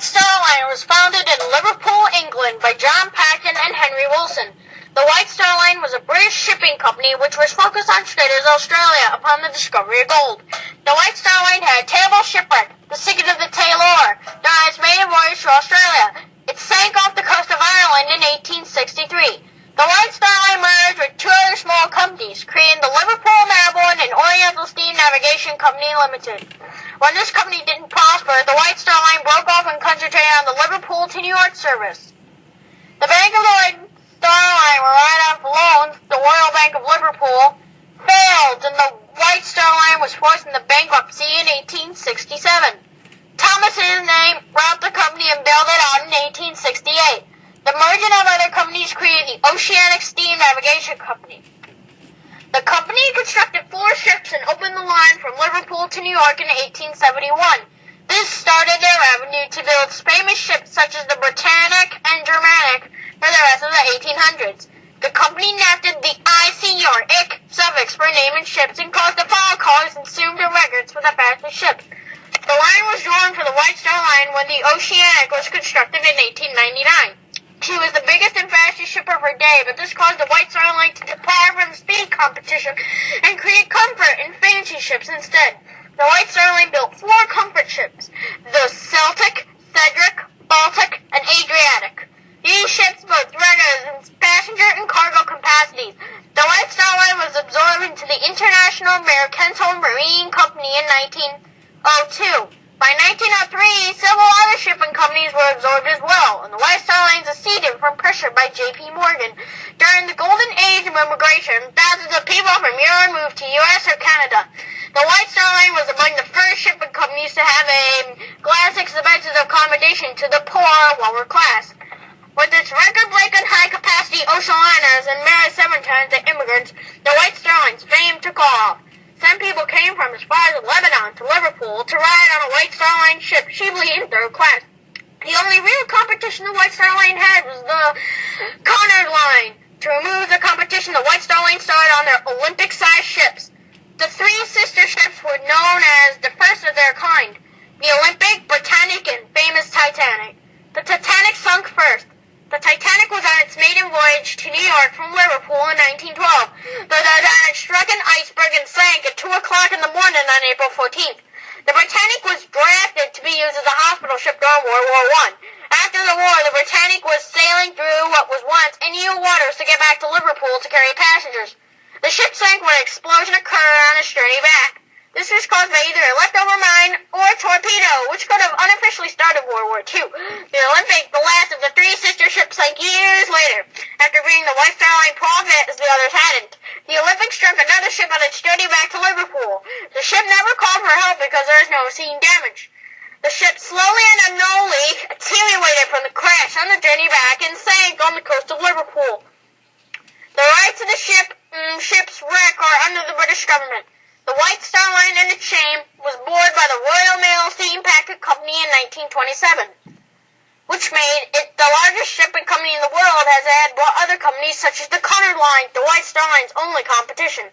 White Star Line was founded in Liverpool, England by John Paxton and Henry Wilson. The White Star Line was a British shipping company which was focused on trade as Australia upon the discovery of gold. The White Star Line had a terrible shipwreck, the sinking of the Taylor, during its maiden voyage to Australia. It sank off the coast of Ireland in 1863. The White Star Line merged with two other small companies, creating the Liverpool, Melbourne, and Oriental Steam Navigation Company Limited. When this company didn't prosper, the White Star Line broke off and concentrated on the Liverpool to New York service. The Bank of the White Star Line relied on loans. The Royal Bank of Liverpool failed, and the White Star Line was forced into bankruptcy in 1867. Thomas name brought the company and bailed it out in 1868. The merging of other companies created the Oceanic Steam Navigation Company. The company constructed 4 ships and opened the line from Liverpool to New York in 1871. This started their avenue to build famous ships such as the Titanic and Germanic for the rest of the 1800s. The company enacted the IC or IC suffix for naming ships and caused the fall cars and soon the records for the fastest ships. The line was drawn for the White Star Line when the Oceanic was constructed in 1899. She was the biggest and fastest ship of her day, but this caused the White Star Line to depart from speed competition and create comfort and fancy ships instead. The White Star Line built 4 comfort ships, the Celtic, Cedric, Baltic, and Adriatic. These ships both records in passenger and cargo capacities. The White Star Line was absorbed into the International Mercantile Marine Company in 1902. By 1903, several other shipping companies were absorbed as well, and the White Star Line seceded from pressure by J.P. Morgan. During the golden age of immigration, thousands of people from Europe moved to U.S. or Canada. The White Star Line was among the first shipping companies to have a glass expensive accommodation to the poor and lower class. With its record-breaking high-capacity ocean liners and married 7 times the immigrants, the White Star Line's fame took off. Some people came from as far as Lebanon to Liverpool to ride on a White Star Line ship, chiefly in third class. The only real competition the White Star Line had was the Cunard Line. To remove the competition, the White Star Line started on their Olympic-sized ships. The 3 sister ships were known as the first of their kind, the Olympic, Britannic, and famous Titanic. The Titanic sunk first. The Titanic was on its maiden voyage to New York from Liverpool in 1912. The Titanic struck an iceberg and sank at 2 o'clock in the morning on April 14th. The Britannic was drafted to be used as a hospital ship during World War I. After the war, the Britannic was sailing through what was once India waters to get back to Liverpool to carry passengers. The ship sank when an explosion occurred on its journey back. This was caused by either a leftover mine or a torpedo, which could have unofficially started World War II. The Olympic, the last of the 3 sister ships, sank years later, after bringing the White Star Line profit as the others hadn't. The Olympic struck another ship on its journey back to Liverpool. The ship never called for help because there was no scene damage. The ship slowly and unknowingly attenuated from the crash on the journey back and sank on the coast of Liverpool. The rights of the ship's wreck are under the British government. The White Star Line and its chain was boarded by the Royal Mail Steam Packet Company in 1927, which made it the largest shipping company in the world, as it had bought other companies such as the Cunard Line, the White Star Line's only competition.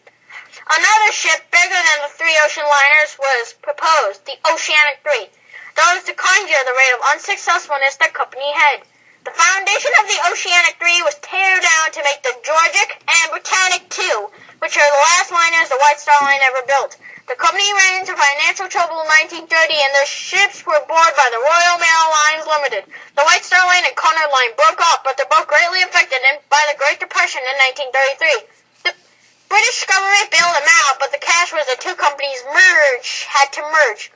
Another ship bigger than the 3 ocean liners was proposed, the Oceanic 3. Though it was to conjure the rate of unsuccessfulness the company had. The foundation of the Oceanic 3 was teared down to make the Georgic and Britannic 2, which are the last liners the White Star Line ever built. The company ran into financial trouble in 1930, and their ships were boarded by the Royal Mail Lines Limited. The White Star Line and Cunard Line broke up, but they're both greatly affected by the Great Depression in 1933. The British government bailed them out, but the cash was the 2 companies had to merge.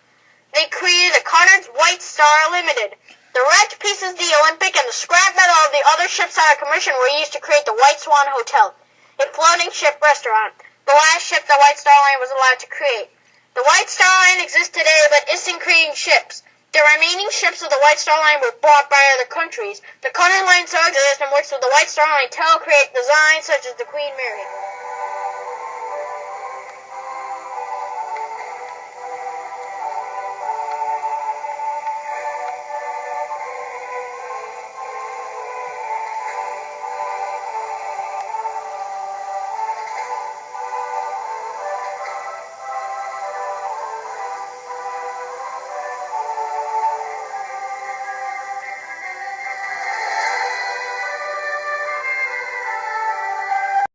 They created the Cunard's White Star Limited. The wrecked pieces of the Olympic and the scrap metal of the other ships out of commission were used to create the White Swan Hotel, a floating ship restaurant, the last ship the White Star Line was allowed to create. The White Star Line exists today but isn't creating ships. The remaining ships of the White Star Line were bought by other countries. The Cunard Line still exists and works with the White Star Line to create designs such as the Queen Mary.